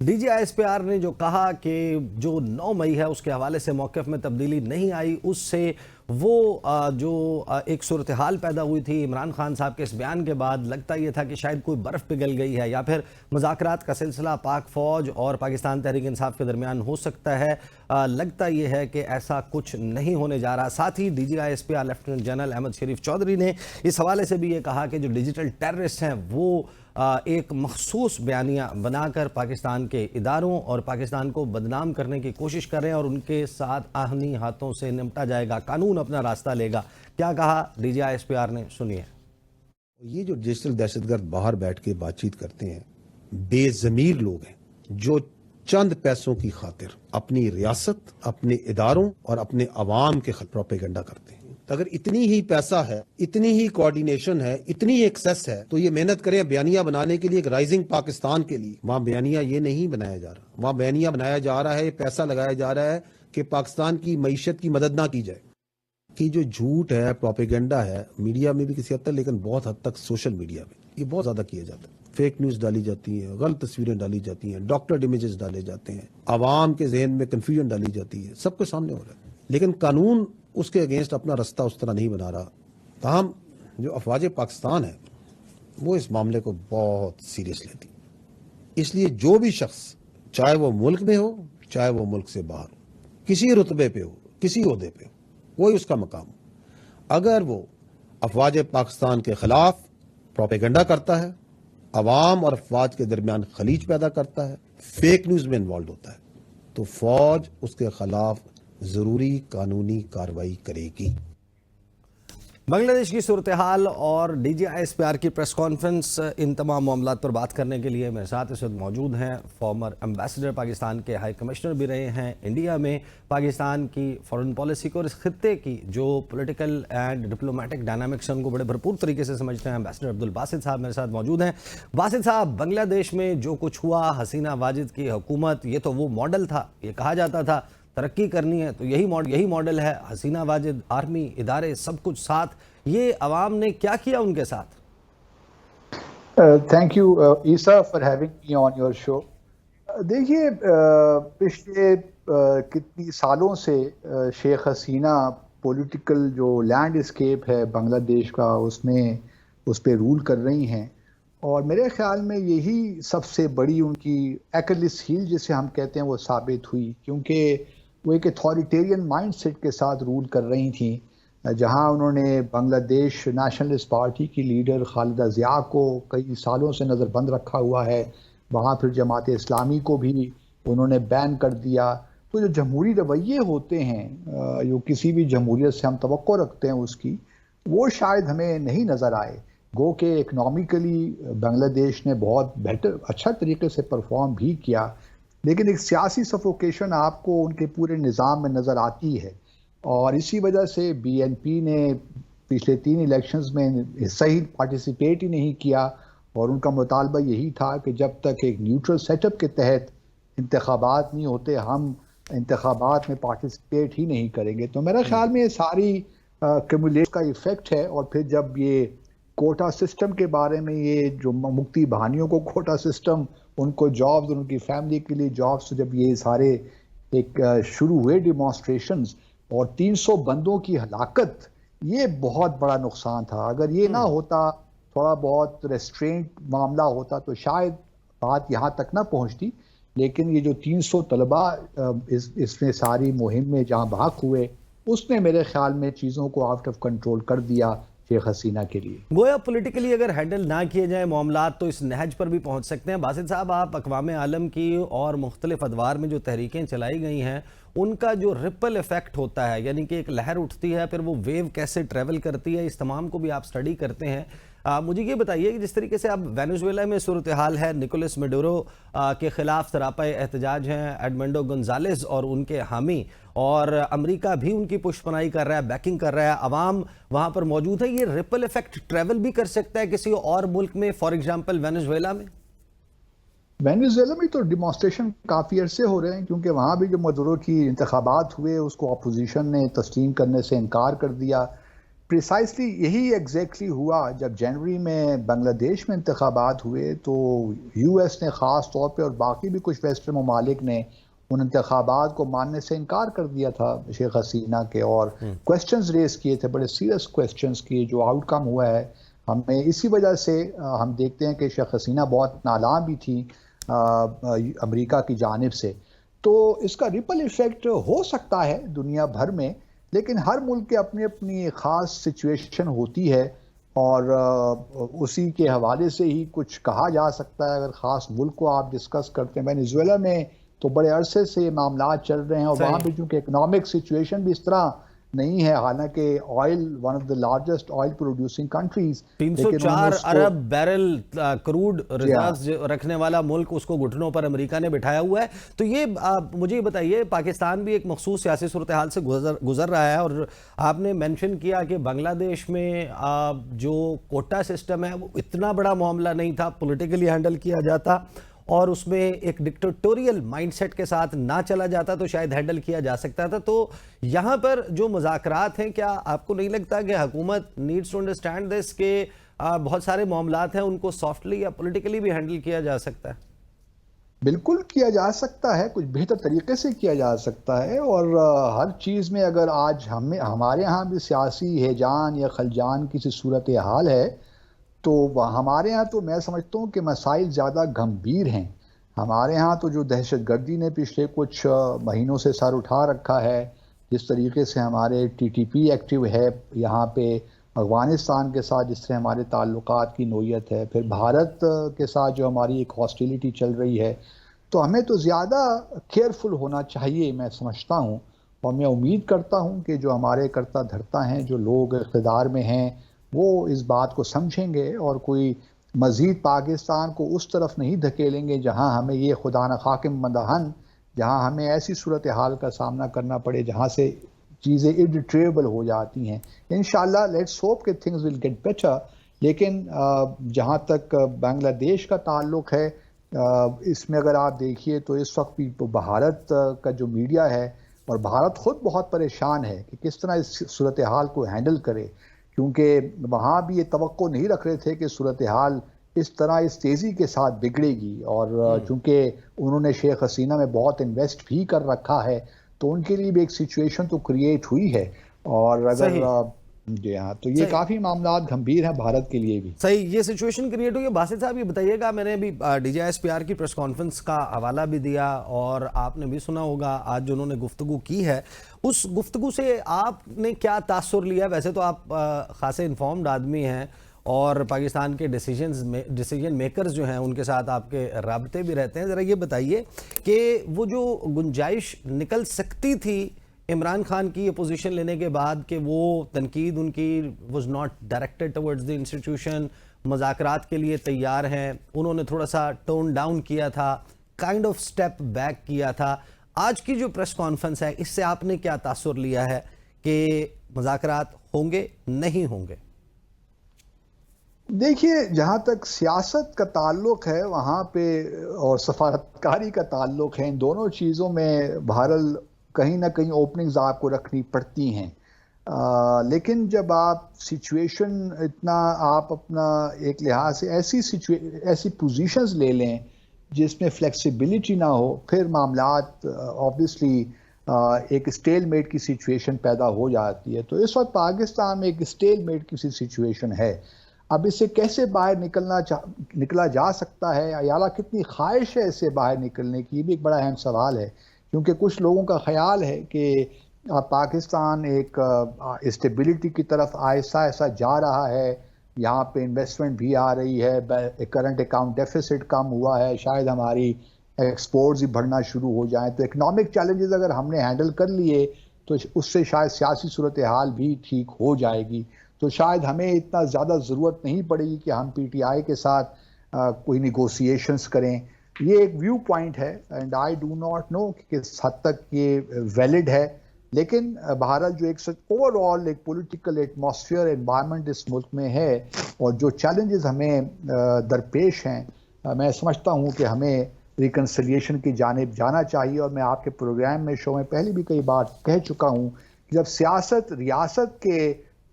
D G I S P R نے جو کہا کہ جو 9 مئی ہے اس کے حوالے سے موقف میں تبدیلی نہیں آئی، اس سے وہ جو ایک صورتحال پیدا ہوئی تھی عمران خان صاحب کے اس بیان کے بعد، لگتا یہ تھا کہ شاید کوئی برف پگھل گئی ہے یا پھر مذاکرات کا سلسلہ پاک فوج اور پاکستان تحریک انصاف کے درمیان ہو سکتا ہے۔ لگتا یہ ہے کہ ایسا کچھ نہیں ہونے جا رہا۔ ساتھ ہی D G I S P R lieutenant general Ahmed Sharif Chaudhry نے اس حوالے سے بھی یہ کہا کہ جو ڈیجیٹل ٹیررسٹ ہیں وہ ایک مخصوص بیانیہ بنا کر پاکستان کے اداروں اور پاکستان کو بدنام کرنے کی کوشش کر رہے ہیں اور ان کے ساتھ آہنی ہاتھوں سے نمٹا جائے گا، قانون اپنا راستہ لے گا۔ کیا کہا D G I S P R نے، سنیے۔ یہ جو ڈیجیٹل دہشت گرد باہر بیٹھ کے بات چیت کرتے ہیں، بے ضمیر لوگ ہیں جو چند پیسوں کی خاطر اپنی ریاست، اپنے اداروں اور اپنے عوام کے خلاف پروپیگنڈا کرتے ہیں۔ اگر اتنی ہی پیسہ ہے، اتنی ہی کوارڈینیشن ہے، اتنی ایکسیس ہے تو یہ محنت کریں بیانیہ بنانے کے لیے، ایک رائزنگ پاکستان کے لیے۔ وہاں بیانیہ یہ نہیں بنایا جا رہا، وہاں بیانیہ بنایا جا رہا ہے، پیسہ لگایا جا رہا ہے کہ پاکستان کی معیشت کی مدد نہ کی جائے۔ کہ جو جھوٹ ہے، پروپیگنڈا ہے، میڈیا میں بھی کسی حد تک، لیکن بہت حد تک سوشل میڈیا میں یہ بہت زیادہ کیا جاتا ہے۔ فیک نیوز ڈالی جاتی ہیں، غلط تصویریں ڈالی جاتی ہیں، ڈاکٹر امیجز ڈالے جاتے ہیں، عوام کے ذہن میں کنفیوژن ڈالی جاتی ہے، سب کچھ سامنے ہو رہا ہے۔ لیکن قانون اس کے اگینسٹ اپنا رستہ اس طرح نہیں بنا رہا۔ تاہم جو افواج پاکستان ہے وہ اس معاملے کو بہت سیریس لیتی۔ اس لیے جو بھی شخص، چاہے وہ ملک میں ہو چاہے وہ ملک سے باہر ہو، کسی رتبے پہ ہو، کسی عہدے پہ ہو، وہی اس کا مقام ہو، اگر وہ افواج پاکستان کے خلاف پروپیگنڈا کرتا ہے، عوام اور افواج کے درمیان خلیج پیدا کرتا ہے، فیک نیوز میں انوالڈ ہوتا ہے، تو فوج اس کے خلاف ضروری قانونی کارروائی کرے گی۔ بنگلہ دیش کی صورتحال اور D G I S P R کی پریس کانفرنس، ان تمام معاملات پر بات کرنے کے لیے میرے ساتھ اس وقت موجود ہیں فارمر ایمبیسڈر، پاکستان کے ہائی کمشنر بھی رہے ہیں انڈیا میں، پاکستان کی فارن پالیسی کو اور اس خطے کی جو پولیٹیکل اینڈ ڈپلومیٹک ڈائنامکس ہیں ان کو بڑے بھرپور طریقے سے سمجھتے ہیں۔ ایمبیسڈر عبدالباسط صاحب میرے ساتھ موجود ہیں۔ باسط صاحب، بنگلہ دیش میں جو کچھ ہوا، حسینہ واجد کی حکومت، یہ تو وہ ماڈل تھا، یہ کہا جاتا تھا ترقی کرنی ہے تو یہی ماڈل ہے، حسینہ واجد، آرمی، ادارے، سب کچھ ساتھ۔ یہ عوام نے کیا کیا ان کے ساتھ؟ Thank you Isa for having me on your show. دیکھیے، پچھلے کتنی سالوں سے شیخ حسینہ پولیٹیکل جو لینڈ اسکیپ ہے بنگلہ دیش کا، اس پہ رول کر رہی ہیں، اور میرے خیال میں یہی سب سے بڑی ان کی ایکلس ہیل جسے ہم کہتے ہیں وہ ثابت ہوئی، کیونکہ وہ ایک اتھارٹیرین مائنڈ سیٹ کے ساتھ رول کر رہی تھیں، جہاں انہوں نے بنگلہ دیش نیشنلسٹ پارٹی کی لیڈر خالدہ ضیاء کو کئی سالوں سے نظر بند رکھا ہوا ہے، وہاں پھر جماعت اسلامی کو بھی انہوں نے بین کر دیا۔ تو جو جمہوری رویے ہوتے ہیں، جو کسی بھی جمہوریت سے ہم توقع رکھتے ہیں اس کی، وہ شاید ہمیں نہیں نظر آئے۔ گو کہ اکنامیکلی بنگلہ دیش نے بہت اچھا طریقے سے پرفارم بھی کیا، لیکن ایک سیاسی سفوکیشن آپ کو ان کے پورے نظام میں نظر آتی ہے، اور اسی وجہ سے بی این پی نے پچھلے 3 الیکشنز میں حصہ ہی پارٹیسپیٹ ہی نہیں کیا، اور ان کا مطالبہ یہی تھا کہ جب تک ایک نیوٹرل سیٹ اپ کے تحت انتخابات نہیں ہوتے ہم انتخابات میں پارٹیسپیٹ ہی نہیں کریں گے۔ تو میرا خیال میں یہ ساری کیمولیٹ کا ایفیکٹ ہے، اور پھر جب یہ کوٹا سسٹم کے بارے میں، یہ جو مکتی بہانیوں کو کوٹا سسٹم، ان کو جابز اور ان کی فیملی کے لیے جابز، جب یہ سارے ایک شروع ہوئے ڈیمانسٹریشنز اور 300 بندوں کی ہلاکت، یہ بہت بڑا نقصان تھا۔ اگر یہ نہ ہوتا، تھوڑا بہت ریسٹرینٹ معاملہ ہوتا تو شاید بات یہاں تک نہ پہنچتی، لیکن یہ جو 300 طلباء اس میں ساری مہم میں جہاں بھاگ ہوئے، اس نے میرے خیال میں چیزوں کو آؤٹ آف کنٹرول کر دیا شیخ حسینہ کے لیے۔ گویا پولیٹیکلی اگر ہینڈل نہ کیے جائیں معاملات تو اس نہج پر بھی پہنچ سکتے ہیں۔ باسط صاحب، آپ اقوام عالم کی اور مختلف ادوار میں جو تحریکیں چلائی گئی ہیں، ان کا جو رپل ایفیکٹ ہوتا ہے، یعنی کہ ایک لہر اٹھتی ہے پھر وہ ویو کیسے ٹریول کرتی ہے، اس تمام کو بھی آپ سٹڈی کرتے ہیں۔ مجھے یہ بتائیے کہ جس طریقے سے اب وینزویلا میں صورتحال ہے، نکولس میڈورو کے خلاف سراپا احتجاج ہیں، ایڈمنڈو گونزالز اور ان کے حامی، اور امریکہ بھی ان کی پشت پناہی کر رہا ہے، بیکنگ کر رہا ہے، عوام وہاں پر موجود ہے، یہ رپل ایفیکٹ ٹریول بھی کر سکتا ہے کسی اور ملک میں، فار ایگزامپل وینزویلا میں؟ وینزویلا میں تو ڈیمانسٹریشن کافی عرصے ہو رہے ہیں، کیونکہ وہاں بھی جو مدورو کی انتخابات ہوئے اس کو اپوزیشن نے تسلیم کرنے سے انکار کر دیا۔ پریسائسلی یہی ایگزیکٹلی ہوا جب جنوری میں بنگلہ دیش میں انتخابات ہوئے تو یو ایس نے خاص طور پہ اور باقی بھی کچھ ویسٹرن ممالک نے ان انتخابات کو ماننے سے انکار کر دیا تھا شیخ حسینہ کے، اور کویسچنز ریز کیے تھے، بڑے سیریس کویسچنز کیے. جو آؤٹ کم ہوا ہے ہمیں اسی وجہ سے ہم دیکھتے ہیں کہ شیخ حسینہ بہت نالاں بھی تھی امریکہ کی جانب سے. تو اس کا ریپل ایفیکٹ ہو سکتا ہے دنیا بھر میں، لیکن ہر ملک کی اپنی اپنی خاص سچویشن ہوتی ہے، اور اسی کے حوالے سے ہی کچھ کہا جا سکتا ہے. اگر خاص ملک کو آپ ڈسکس کرتے ہیں، وینیزویلا میں تو بڑے عرصے سے یہ معاملات چل رہے ہیں، اور وہاں پہ چونکہ اکنامک سچویشن بھی اس طرح نہیں ہے، حالانکہ oil one of the largest oil producing countries, 304 ارب بیرل کروڈ ریزروز رکھنے والا ملک، اس کو گھٹنوں پر امریکہ نے بٹھایا ہوا ہے. تو یہ مجھے یہ بتائیے، پاکستان بھی ایک مخصوص سیاسی صورتحال سے گزر رہا ہے، اور آپ نے مینشن کیا کہ بنگلہ دیش میں جو کوٹا سسٹم ہے وہ اتنا بڑا معاملہ نہیں تھا، پولیٹیکلی ہینڈل کیا جاتا، اور اس میں ایک ڈکٹیٹوریل مائنڈ سیٹ کے ساتھ نہ چلا جاتا تو شاید ہینڈل کیا جا سکتا تھا. تو یہاں پر جو مذاکرات ہیں، کیا آپ کو نہیں لگتا کہ حکومت نیڈز ٹو انڈرسٹینڈ دس کہ بہت سارے معاملات ہیں ان کو سافٹلی یا پولیٹیکلی بھی ہینڈل کیا جا سکتا ہے؟ بالکل کیا جا سکتا ہے، کچھ بہتر طریقے سے کیا جا سکتا ہے. اور ہر چیز میں اگر آج ہمارے ہاں بھی سیاسی ہیجان یا خلجان کی صورتحال ہے، تو ہمارے ہاں تو میں سمجھتا ہوں کہ مسائل زیادہ گمبھیر ہیں. ہمارے ہاں تو جو دہشت گردی نے پچھلے کچھ مہینوں سے سر اٹھا رکھا ہے، جس طریقے سے ہمارے ٹی ٹی پی ایکٹیو ہے یہاں پہ، افغانستان کے ساتھ جس طرح ہمارے تعلقات کی نوعیت ہے، پھر بھارت کے ساتھ جو ہماری ایک ہاسٹیلیٹی چل رہی ہے، تو ہمیں تو زیادہ کیئرفل ہونا چاہیے میں سمجھتا ہوں. اور میں امید کرتا ہوں کہ جو ہمارے کرتا دھرتا ہیں، جو لوگ اقتدار میں ہیں، وہ اس بات کو سمجھیں گے اور کوئی مزید پاکستان کو اس طرف نہیں دھکیلیں گے جہاں ہمیں یہ خدا نخواہ مدہن، جہاں ہمیں ایسی صورتحال کا سامنا کرنا پڑے جہاں سے چیزیں irretrievable ہو جاتی ہیں. انشاءاللہ لیٹس ہوپ کہ تھنگز ول گیٹ بیٹر. لیکن جہاں تک بنگلہ دیش کا تعلق ہے، اس میں اگر آپ دیکھیے تو اس وقت بھی بھارت کا جو میڈیا ہے، اور بھارت خود بہت پریشان ہے کہ کس طرح اس صورتحال کو ہینڈل کرے، کیونکہ وہاں بھی یہ توقع نہیں رکھ رہے تھے کہ صورتحال اس طرح اس تیزی کے ساتھ بگڑے گی. اور چونکہ انہوں نے شیخ حسینہ میں بہت انویسٹ بھی کر رکھا ہے، تو ان کے لیے بھی ایک سچویشن تو کریٹ ہوئی ہے. اور اگر جی ہاں، تو یہ کافی معاملات گھمبیر ہیں بھارت کے لیے بھی. صحیح، یہ سچویشن کریٹ ہوئی ہے. باسط صاحب یہ بتائیے گا، میں نے ابھی D G S P R کی پریس کانفرنس کا حوالہ بھی دیا، اور آپ نے بھی سنا ہوگا آج جو انہوں نے گفتگو کی ہے، اس گفتگو سے آپ نے کیا تاثر لیا؟ ویسے تو آپ خاصے انفارمڈ آدمی ہیں، اور پاکستان کے ڈیسیجن میکرز جو ہیں ان کے ساتھ آپ کے رابطے بھی رہتے ہیں. ذرا یہ بتائیے کہ وہ جو گنجائش نکل سکتی تھی عمران خان کی یہ پوزیشن لینے کے بعد، کہ وہ تنقید ان کی was not directed towards the institution, مذاکرات کے لیے تیار ہیں، انہوں نے تھوڑا سا ٹون ڈاؤن کیا تھا، کائنڈ آف سٹیپ بیک کیا تھا. آج کی جو پریس کانفرنس ہے، اس سے آپ نے کیا تاثر لیا ہے کہ مذاکرات ہوں گے نہیں ہوں گے؟ دیکھیے، جہاں تک سیاست کا تعلق ہے وہاں پہ، اور سفارتکاری کا تعلق ہے، ان دونوں چیزوں میں بہرحال کہیں نہ کہیں اوپننگز آپ کو رکھنی پڑتی ہیں. لیکن جب آپ سچویشن اتنا آپ اپنا ایک لحاظ سے ایسی پوزیشنز لے لیں جس میں فلیکسیبلٹی نہ ہو، پھر معاملات آبویسلی ایک اسٹیل میٹ کی سچویشن پیدا ہو جاتی ہے. تو اس وقت پاکستان میں ایک اسٹیل میٹ کی سچویشن ہے. اب اس سے کیسے باہر نکلا جا سکتا ہے، یا کتنی خواہش ہے اس سے باہر نکلنے کی، یہ بھی ایک بڑا اہم سوال ہے. کیونکہ کچھ لوگوں کا خیال ہے کہ پاکستان ایک اسٹیبلٹی کی طرف آہستہ آہستہ جا رہا ہے، یہاں پہ انویسٹمنٹ بھی آ رہی ہے، کرنٹ اکاؤنٹ ڈیفیسٹ کم ہوا ہے، شاید ہماری ایکسپورٹس ہی بڑھنا شروع ہو جائیں. تو اکنامک چیلنجز اگر ہم نے ہینڈل کر لیے تو اس سے شاید سیاسی صورتحال بھی ٹھیک ہو جائے گی. تو شاید ہمیں اتنا زیادہ ضرورت نہیں پڑے گی کہ ہم پی ٹی آئی کے ساتھ کوئی نیگوسیشنز کریں. یہ ایک ویو پوائنٹ ہے، and I do not know کہ کس حد تک یہ ویلڈ ہے. لیکن بہرحال جو ایک اوور آل ایک پولیٹیکل ایٹماسفیئر انوائرمنٹ اس ملک میں ہے، اور جو چیلنجز ہمیں درپیش ہیں، میں سمجھتا ہوں کہ ہمیں ریکنسلیشن کی جانب جانا چاہیے. اور میں آپ کے پروگرام میں شو میں پہلے بھی کئی بار کہہ چکا ہوں کہ جب سیاست ریاست کے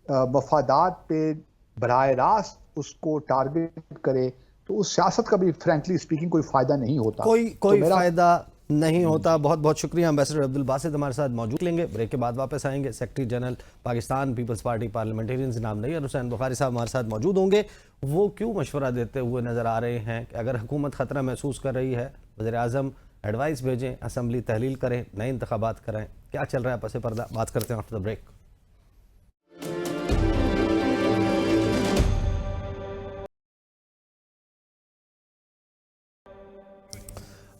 مفادات پہ براہ راست اس کو ٹارگٹ کرے تو اس سیاست کا بھی فرینکلی اسپیکنگ کوئی فائدہ نہیں ہوتا. کوئی فائدہ نہیں ہوتا. بہت بہت شکریہ امبیسڈر عبدالباسط ہمارے ساتھ موجود. لیں گے بریک کے بعد واپس آئیں گے. سیکرٹری جنرل پاکستان پیپلز پارٹی پارلیمنٹیرین جناب نیئر حسین بخاری صاحب ہمارے ساتھ موجود ہوں گے. وہ کیوں مشورہ دیتے ہوئے نظر آ رہے ہیں کہ اگر حکومت خطرہ محسوس کر رہی ہے وزیر اعظم ایڈوائس بھیجیں, اسمبلی تحلیل کریں, نئے انتخابات کریں. کیا چل رہا ہے پس پردہ, بات کرتے ہیں after the break.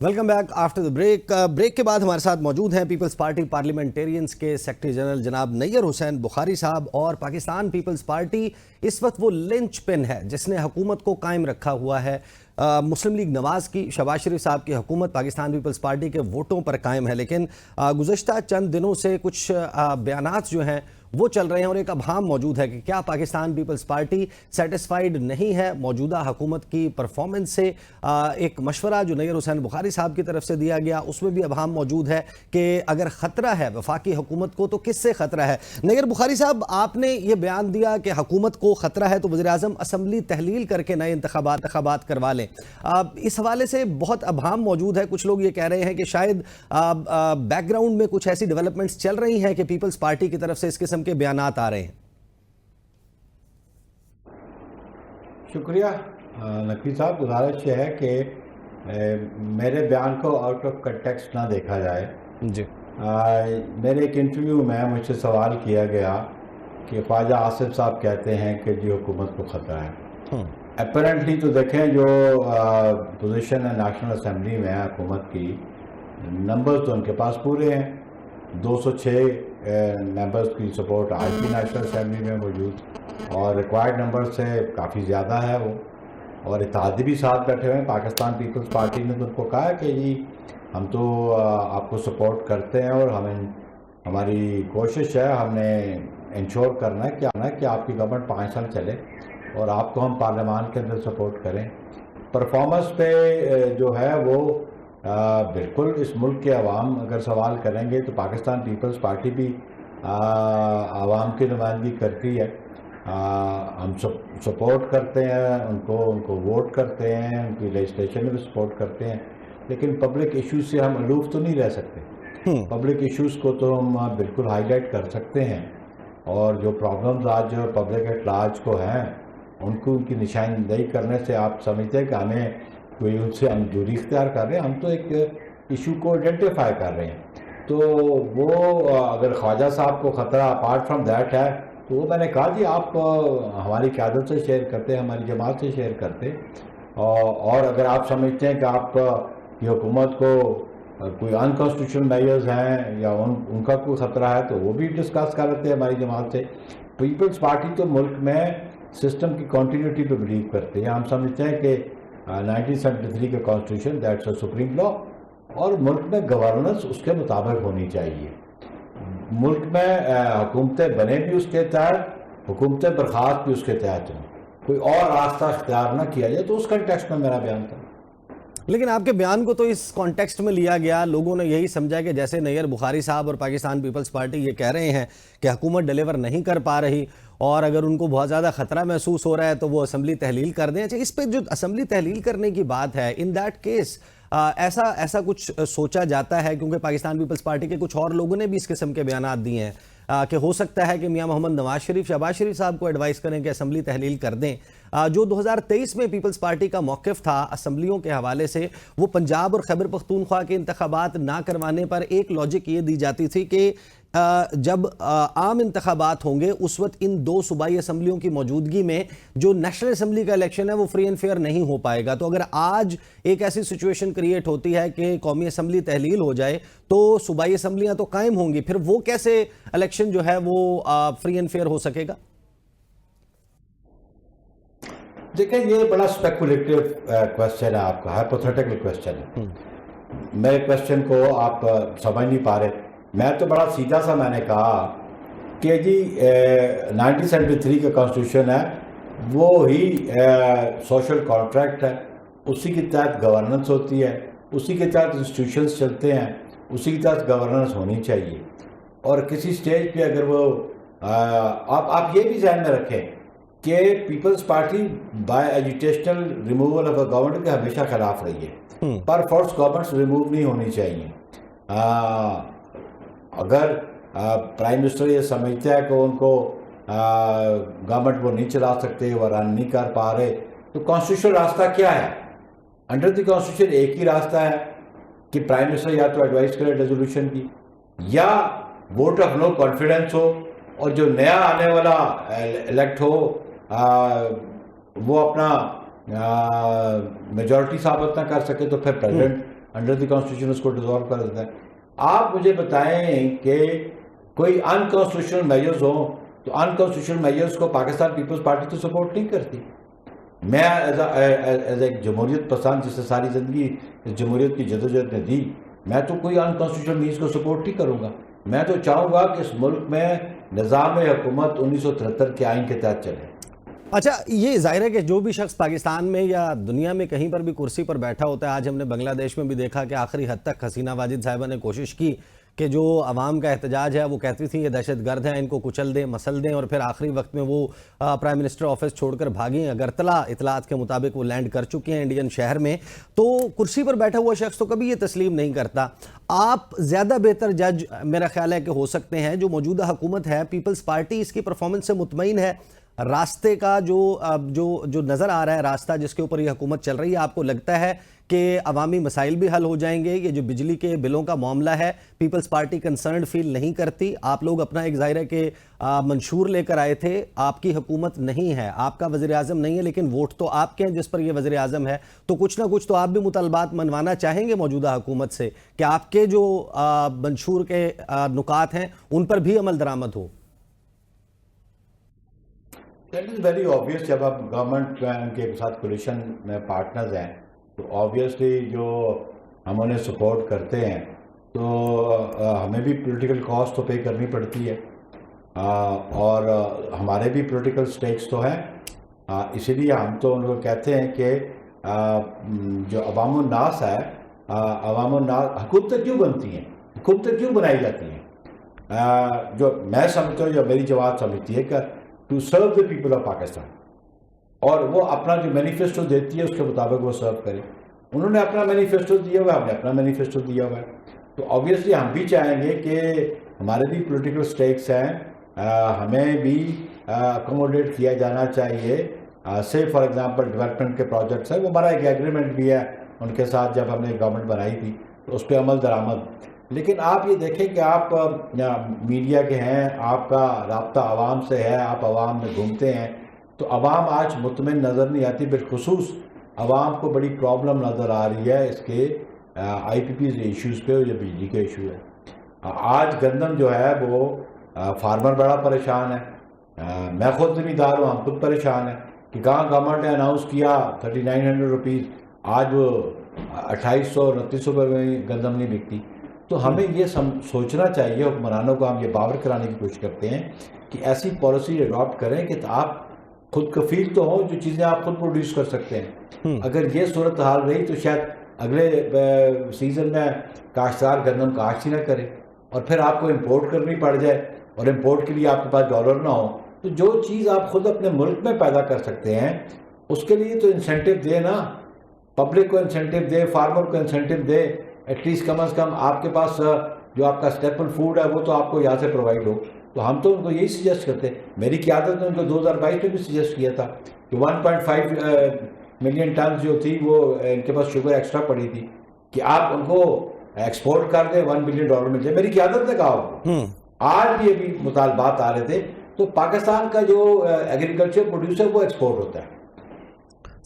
Welcome back after the break. Break کے بعد ہمارے ساتھ موجود ہیں پیپلز پارٹی پارلیمنٹیرینز کے سیکرٹری جنرل جناب نیئر حسین بخاری صاحب. اور پاکستان پیپلز پارٹی اس وقت وہ لنچ پن ہے جس نے حکومت کو قائم رکھا ہوا ہے. مسلم لیگ نواز کی, شہباز شریف صاحب کی حکومت پاکستان پیپلز پارٹی کے ووٹوں پر قائم ہے, لیکن گزشتہ چند دنوں سے کچھ بیانات جو ہیں وہ چل رہے ہیں اور ایک ابہام موجود ہے کہ کیا پاکستان پیپلز پارٹی سیٹسفائیڈ نہیں ہے موجودہ حکومت کی پرفارمنس سے. ایک مشورہ جو نیئر حسین بخاری صاحب کی طرف سے دیا گیا اس میں بھی ابہام موجود ہے کہ اگر خطرہ ہے وفاقی حکومت کو تو کس سے خطرہ ہے. نیئر بخاری صاحب, آپ نے یہ بیان دیا کہ حکومت کو خطرہ ہے تو وزیر اعظم اسمبلی تحلیل کر کے نئے انتخابات کروا لیں. اس حوالے سے بہت ابہام موجود ہے. کچھ لوگ یہ کہہ رہے ہیں کہ شاید بیک گراؤنڈ میں کچھ ایسی ڈیولپمنٹس چل رہی ہیں کہ پیپلز پارٹی کی طرف سے اس قسم کے بیانات آ رہے ہیں. شکریہ نقوی صاحب. گزارش یہ ہے کہ میرے بیان کو آؤٹ آف کنٹیکسٹ نہ دیکھا جائے. جی, میرے ایک انٹرویو میں مجھ سے سوال کیا گیا کہ خواجہ آصف صاحب کہتے ہیں کہ جی حکومت کو خطرہ ہے. اپیرنٹلی تو دیکھیں جو پوزیشن ہے نیشنل اسمبلی میں حکومت کی, نمبرز تو ان کے پاس پورے ہیں. 206 ممبرز کی سپورٹ آج بھی نیشنل اسمبلی میں موجود اور ریکوائرڈ نمبر سے کافی زیادہ ہے وہ. اور اتحادی بھی ساتھ بیٹھے ہوئے ہیں. پاکستان پیپلز پارٹی نے تو ان کو کہا کہ جی ہم تو آپ کو سپورٹ کرتے ہیں اور ہماری کوشش ہے, ہم نے انشور کرنا ہے کہ آپ کی گورنمنٹ 5 سال چلے اور آپ کو ہم پارلیمان کے اندر سپورٹ کریں. پرفارمنس پہ جو ہے وہ بالکل اس ملک کے عوام اگر سوال کریں گے تو پاکستان پیپلز پارٹی بھی عوام کی نمائندگی کرتی ہے. ہم سپورٹ کرتے ہیں ان کو ووٹ کرتے ہیں, ان کی لیجسلیشن میں بھی سپورٹ کرتے ہیں, لیکن پبلک ایشوز سے ہم الوف تو نہیں رہ سکتے. پبلک ایشوز کو تو ہم بالکل ہائی لائٹ کر سکتے ہیں اور جو پرابلمز آج پبلک ایٹ لارج کو ہیں ان کو ان کی نشاندہی کرنے سے آپ سمجھتے ہیں کہ ہمیں کوئی ان سے ہم دوری اختیار کر رہے ہیں. ہم تو ایک ایشو کو آئیڈینٹیفائی کر رہے ہیں. تو وہ اگر خواجہ صاحب کو خطرہ اپارٹ فرام دیٹ ہے تو وہ میں نے کہا جی آپ ہماری قیادت سے شیئر کرتے, ہماری جماعت سے شیئر کرتے, اور اگر آپ سمجھتے ہیں کہ آپ کی حکومت کو کوئی انکانسٹیٹیوشنل میجرز ہیں یا ان کا کوئی خطرہ ہے تو وہ بھی ڈسکس کر لیتے ہیں ہماری جماعت سے. پیپلز پارٹی تو ملک میں سسٹم کی کنٹینیوٹی پہ بلیو کرتے ہیں. ہم سمجھتے ہیں کہ 1973 کا کانسٹیٹیوشن دیٹس اے سپریم لا اور ملک میں گورننس اس کے مطابق ہونی چاہیے. ملک میں حکومتیں بنے بھی اس کے تحت, حکومتیں برخاست بھی اس کے تحت ہوں, کوئی اور راستہ اختیار نہ کیا جائے. تو اس کنٹیکسٹ میں میرا بیان تھا. لیکن آپ کے بیان کو تو اس کانٹیکسٹ میں لیا گیا, لوگوں نے یہی سمجھا کہ جیسے نیئر بخاری صاحب اور پاکستان پیپلز پارٹی یہ کہہ رہے ہیں کہ حکومت ڈیلیور نہیں کر پا رہی اور اگر ان کو بہت زیادہ خطرہ محسوس ہو رہا ہے تو وہ اسمبلی تحلیل کر دیں. اچھا, اس پہ جو اسمبلی تحلیل کرنے کی بات ہے, ان دیٹ کیس ایسا کچھ سوچا جاتا ہے کیونکہ پاکستان پیپلز پارٹی کے کچھ اور لوگوں نے بھی اس قسم کے بیانات دیے ہیں کہ ہو سکتا ہے کہ میاں محمد نواز شریف شہباز شریف صاحب کو ایڈوائس کریں کہ اسمبلی تحلیل کر دیں. جو 2023 میں پیپلز پارٹی کا موقف تھا اسمبلیوں کے حوالے سے, وہ پنجاب اور خیبر پختونخوا کے انتخابات نہ کروانے پر ایک لاجک یہ دی جاتی تھی کہ جب عام انتخابات ہوں گے اس وقت ان 2 صوبائی اسمبلیوں کی موجودگی میں جو نیشنل اسمبلی کا الیکشن ہے وہ فری اینڈ فیئر نہیں ہو پائے گا. تو اگر آج ایک ایسی سچویشن کریٹ ہوتی ہے کہ قومی اسمبلی تحلیل ہو جائے تو صوبائی اسمبلیاں تو قائم ہوں گی, پھر وہ کیسے الیکشن جو ہے وہ فری اینڈ فیئر ہو سکے گا؟ دیکھیں یہ بڑا اسپیکولیٹو کویسچن ہے آپ کا, ہائپوتھیٹیکل کویسچن ہے. میرے کویسچن کو آپ سمجھ نہیں پا رہے. میں تو بڑا سیدھا سا میں نے کہا کہ جی 1973 کا کانسٹیٹیوشن ہے وہ ہی سوشل کانٹریکٹ ہے, اسی کے تحت گورننس ہوتی ہے, اسی کے تحت انسٹیٹیوشنز چلتے ہیں, اسی کے تحت گورننس ہونی چاہیے. اور کسی سٹیج پہ اگر وہ آپ یہ بھی ذہن میں رکھیں کہ peoples party by agitational removal of a government کے ہمیشہ خلاف رہی ہے، پر فورس گورنمنٹس ریموو نہیں ہونی چاہیے. اگر پرائم منسٹر یہ سمجھتا ہے کہ ان کو گورنمنٹ وہ نہیں چلا سکتے، وہ رن نہیں کر پا رہے، تو کانسٹیٹیوشنل راستہ کیا ہے؟ انڈر دی کانسٹیٹیوشن ایک ہی راستہ ہے کہ پرائم منسٹر یا تو ایڈوائز کرے ریزولوشن کی، یا ووٹ آف نو کانفیڈنس ہو، اور جو نیا آنے والا الیکٹ ہو وہ اپنا میجورٹی ثابت نہ کر سکے تو پھر پریزیڈنٹ انڈر دی کانسٹیٹیوشن اس کو ڈیزالو کر دیتا ہے. آپ مجھے بتائیں کہ کوئی انکانسٹیٹیوشنل میجرز ہوں تو انکانسٹیٹیوشنل میجرز کو پاکستان پیپلز پارٹی تو سپورٹ نہیں کرتی. میں ایز ایک جمہوریت پسند جس سے ساری زندگی اس جمہوریت کی جدوجہد نے دی، میں تو کوئی انکانسٹیٹیوشنل مینز کو سپورٹ نہیں کروں گا. میں تو چاہوں گا کہ اس ملک میں نظام حکومت 1973 کے آئین کے تحت چلے. اچھا، یہ ظاہر ہے کہ جو بھی شخص پاکستان میں یا دنیا میں کہیں پر بھی کرسی پر بیٹھا ہوتا ہے، آج ہم نے بنگلہ دیش میں بھی دیکھا کہ آخری حد تک حسینہ واجد صاحبہ نے کوشش کی کہ جو عوام کا احتجاج ہے وہ کہتی تھیں یہ دہشت گرد ہیں، ان کو کچل دیں، مسل دیں، اور پھر آخری وقت میں وہ پرائم منسٹر آفس چھوڑ کر بھاگیں. اگرتلہ اطلاعات کے مطابق وہ لینڈ کر چکے ہیں انڈین شہر میں. تو کرسی پر بیٹھا ہوا شخص تو کبھی یہ تسلیم نہیں کرتا. آپ زیادہ بہتر جج میرا خیال ہے کہ ہو سکتے ہیں. جو موجودہ حکومت ہے پیپلز پارٹی اس کی پرفارمنس سے مطمئن ہے؟ راستے کا جو نظر آ رہا ہے، راستہ جس کے اوپر یہ حکومت چل رہی ہے، آپ کو لگتا ہے کہ عوامی مسائل بھی حل ہو جائیں گے؟ یہ جو بجلی کے بلوں کا معاملہ ہے، پیپلز پارٹی کنسرنڈ فیل نہیں کرتی؟ آپ لوگ اپنا ایک ظاہر ہے کہ منشور لے کر آئے تھے، آپ کی حکومت نہیں ہے، آپ کا وزیر اعظم نہیں ہے، لیکن ووٹ تو آپ کے ہیں جس پر یہ وزیر اعظم ہے، تو کچھ نہ کچھ تو آپ بھی مطالبات منوانا چاہیں گے موجودہ حکومت سے کہ آپ کے جو منشور کے نکات ہیں ان پر بھی عمل درآمد ہو. That is very obvious. جب آپ گورنمنٹ کے ساتھ کولیشن میں پارٹنرز ہیں تو آبویسلی جو ہم انہیں سپورٹ کرتے ہیں تو ہمیں بھی پولیٹیکل کاسٹ تو پے کرنی پڑتی ہے، اور ہمارے بھی پولیٹیکل سٹیکس تو ہیں. اسی لیے ہم تو ان کو کہتے ہیں کہ جو عوام الناس ہے، عوام الناس حکومتیں کیوں بنتی ہیں، حکومتیں کیوں بنائی جاتی ہیں؟ جو میں سمجھتا ہوں، جو میری جماعت سمجھتی ہے کہ to serve the people of Pakistan, اور وہ اپنا جو مینیفیسٹو دیتی ہے اس کے مطابق وہ سرو کرے. انہوں نے اپنا مینیفیسٹو دیا ہوا ہے، ہم نے اپنا مینیفیسٹو دیا ہوا ہے. تو آبویسلی ہم بھی چاہیں گے کہ ہمارے بھی پولیٹیکل سٹیکس ہیں، ہمیں بھی اکوموڈیٹ کیا جانا چاہیے. سے فار ایگزامپل ڈیولپمنٹ کے پروجیکٹس ہیں، وہ ہمارا ایک ایگریمنٹ بھی ہے ان کے ساتھ جب ہم نے گورنمنٹ بنائی تھی، تو اس پہ عمل درآمد. لیکن آپ یہ دیکھیں کہ آپ میڈیا کے ہیں، آپ کا رابطہ عوام سے ہے، آپ عوام میں گھومتے ہیں، تو عوام آج مطمئن نظر نہیں آتی. بالخصوص عوام کو بڑی پرابلم نظر آ رہی ہے اس کے آئی پی پیز ایشوز پہ، جو بجلی کے ایشو ہے. آج گندم جو ہے وہ فارمر بڑا پریشان ہے. میں خود زمیندار ہوں، ہم خود پریشان ہیں کہ کہاں گورنمنٹ نے اناؤنس کیا 3900 روپیز، آج وہ 2800 2900 روپے میں گندم نہیں بکتی. تو ہمیں یہ سوچنا چاہیے، حکمرانوں کو ہم یہ باور کرانے کی کوشش کرتے ہیں کہ ایسی پالیسی اڈاپٹ کریں کہ آپ خود کفیل تو ہوں، جو چیزیں آپ خود پروڈیوس کر سکتے ہیں. اگر یہ صورتحال رہی تو شاید اگلے سیزن میں کاشتکار گندم کاشت ہی نہ کرے، اور پھر آپ کو امپورٹ کرنی پڑ جائے، اور امپورٹ کے لیے آپ کے پاس ڈالر نہ ہو. تو جو چیز آپ خود اپنے ملک میں پیدا کر سکتے ہیں اس کے لیے تو انسینٹیو دے نا، پبلک کو انسینٹیو دے، فارمر کو انسینٹیو دے. ایٹ لیسٹ کم از کم آپ کے پاس جو آپ کا اسٹیپل فوڈ ہے وہ تو آپ کو یہاں سے پرووائڈ ہو. تو ہم تو ان کو یہی سجیسٹ کرتے ہیں. میری قیادت نے ان کو 2022 میں بھی سجیسٹ کیا تھا کہ 1.5 ملین ٹن جو تھی وہ ان کے پاس شوگر ایکسٹرا پڑی تھی، کہ آپ ان کو ایکسپورٹ کر دیں، $1 بلین مل جائے. میری قیادت نے کہا. آج بھی ابھی مطالبات آ رہے تھے. تو پاکستان کا جو ایگریکلچر پروڈیوس ہے وہ ایکسپورٹ ہوتا ہے.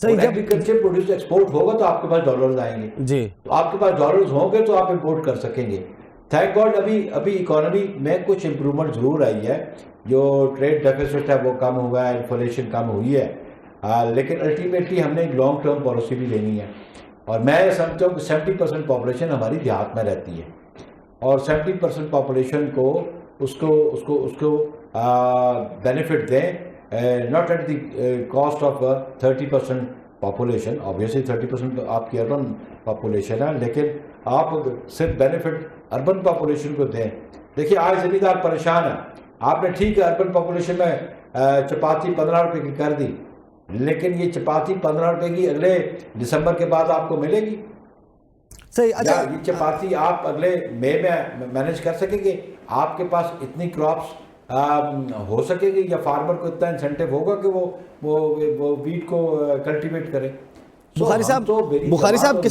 ایگریکلچر پروڈیوس ایکسپورٹ ہوگا تو آپ کے پاس ڈالرز آئیں گے جی. تو آپ کے پاس ڈالرز ہوں گے تو آپ امپورٹ کر سکیں گے. تھینک گاڈ ابھی اکانومی میں کچھ امپرومنٹ ضرور آئی ہے. جو ٹریڈ ڈیفیسٹ ہے وہ کم ہوا ہے، انفلیشن کم ہوئی ہے، لیکن الٹیمیٹلی ہم نے ایک لانگ ٹرم پالیسی بھی لینی ہے. اور میں سمجھتا ہوں کہ 70% پاپولیشن ہماری دیہات میں رہتی ہے، اور 70% پاپولیشن کو اس کو بینیفٹ دیں، not at the cost of 30% population. Obviously 30% آپ کی اربن پاپولیشن ہے، لیکن آپ صرف بینیفٹ اربن پاپولیشن کو دیں. دیکھیے آج زمیندار پریشان ہے. آپ نے ٹھیک ہے اربن پاپولیشن میں چپاتی 15 روپے کی کر دی، لیکن یہ چپاتی 15 روپے کی اگلے دسمبر کے بعد آپ کو ملے گی؟ صحیح. یا یہ چپاتی آپ اگلے مئی میں مینیج کر سکیں گے؟ آپ کے پاس اتنی کراپس ہو سکے گی یا فارمر کو اتنا انسینٹیو ہوگا کہ وہ ویٹ کو کلٹیویٹ کرے؟ بخاری صاحب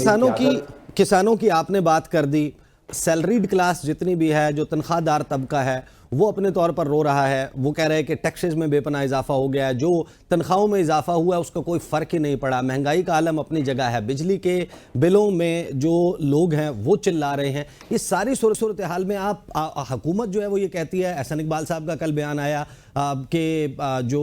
کسانوں کی آپ نے بات کر دی. سیلریڈ کلاس جتنی بھی ہے، جو تنخواہ دار طبقہ ہے، وہ اپنے طور پر رو رہا ہے. وہ کہہ رہے ہیں کہ ٹیکسز میں بے پناہ اضافہ ہو گیا ہے، جو تنخواہوں میں اضافہ ہوا ہے اس کا کوئی فرق ہی نہیں پڑا. مہنگائی کا عالم اپنی جگہ ہے، بجلی کے بلوں میں جو لوگ ہیں وہ چلا رہے ہیں. اس ساری صورتحال میں آپ حکومت جو ہے وہ یہ کہتی ہے، احسن اقبال صاحب کا کل بیان آیا کہ جو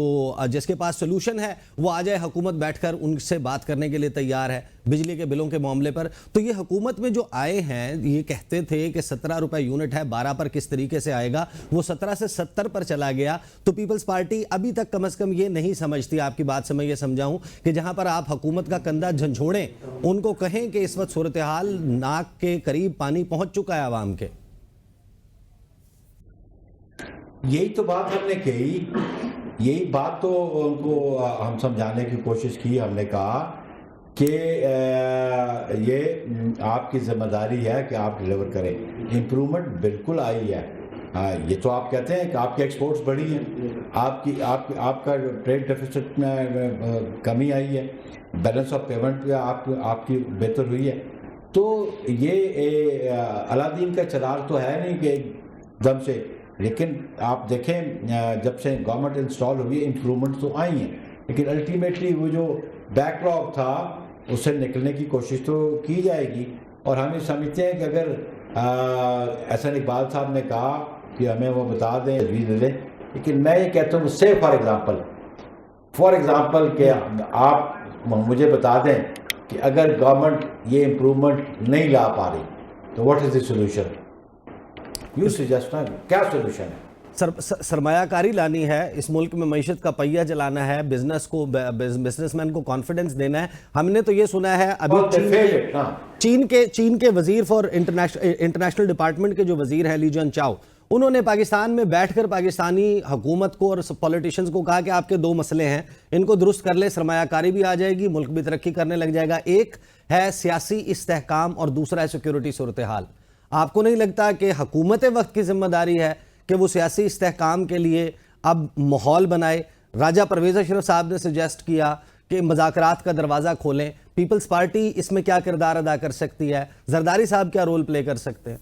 جس کے پاس سلوشن ہے وہ آ جائے، حکومت بیٹھ کر ان سے بات کرنے کے لیے تیار ہے بجلی کے بلوں کے معاملے پر. تو یہ حکومت میں جو آئے ہیں یہ کہتے تھے کہ 17 روپے یونٹ ہے، 12 پر کس طریقے سے آئے گا، وہ 17 سے 70 پر چلا گیا. تو پیپلز پارٹی ابھی تک کم از کم یہ نہیں سمجھتی، آپ کی بات سے میں یہ سمجھاؤں کہ جہاں پر آپ حکومت کا کندھا جھنجھوڑیں، ان کو کہیں کہ اس وقت صورتحال ناک کے قریب پانی پہنچ چکا ہے عوام کے. یہی تو بات ہم نے کہی، یہی بات تو ان کو ہم سمجھانے کی کوشش کی. ہم نے کہا کہ یہ آپ کی ذمہ داری ہے کہ آپ ڈیلیور کریں. امپرومنٹ بالکل آئی ہے. یہ تو آپ کہتے ہیں کہ آپ کی ایکسپورٹس بڑھی ہیں، آپ کا ٹریڈ ڈیفیسٹ میں کمی آئی ہے، بیلنس آف پیمنٹ آپ کی بہتر ہوئی ہے. تو یہ علادین کا چراغ تو ہے نہیں کہ ایک دم سے، لیکن آپ دیکھیں جب سے گورنمنٹ انسٹال ہوئی ہے امپرومنٹ تو آئی ہیں، لیکن الٹیمیٹلی وہ جو بیک لاگ تھا اس سے نکلنے کی کوشش تو کی جائے گی. اور ہم یہ سمجھتے ہیں کہ اگر احسن اقبال صاحب نے کہا کہ ہمیں وہ بتا دیں، تجویز دے دیں، لیکن میں یہ کہتا ہوں سے فار ایگزامپل کہ آپ مجھے بتا دیں کہ اگر گورنمنٹ یہ امپرومنٹ نہیں لا پا رہی تو what is the solution? You suggest نا کیا سولوشن ہے؟ سرمایہ کاری لانی ہے اس ملک میں، معیشت کا پہیہ چلانا ہے، بزنس مین کو کانفیڈنس دینا ہے. ہم نے تو یہ سنا ہے ابھی چین کے وزیر فار انٹرنیشنل ڈپارٹمنٹ کے جو وزیر ہیں لی جن چاؤ، انہوں نے پاکستان میں بیٹھ کر پاکستانی حکومت کو اور پولیٹیشنز کو کہا کہ آپ کے 2 مسئلے ہیں، ان کو درست کر لیں، سرمایہ کاری بھی آ جائے گی، ملک بھی ترقی کرنے لگ جائے گا. ایک ہے سیاسی استحکام اور دوسرا ہے سیکیورٹی صورتحال. آپ کو نہیں لگتا کہ حکومت وقت کی ذمہ داری ہے کہ وہ سیاسی استحکام کے لیے اب ماحول بنائے؟ راجہ پرویز اشرف صاحب نے سجیسٹ کیا کہ مذاکرات کا دروازہ کھولیں. پیپلز پارٹی اس میں کیا کردار ادا کر سکتی ہے؟ زرداری صاحب کیا رول پلے کر سکتے ہیں؟